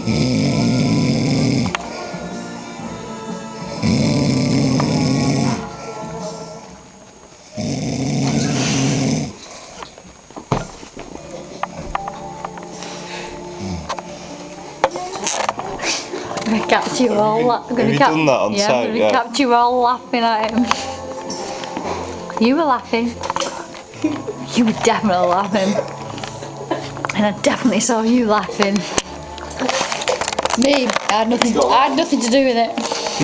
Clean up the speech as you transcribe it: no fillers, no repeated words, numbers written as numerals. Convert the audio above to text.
I'm going to catch you all laughing. Have you done that on yeah, site? I'm going to catch you all laughing at him. You were laughing. You were definitely laughing. And I definitely saw you laughing. Me, I had nothing to do with it.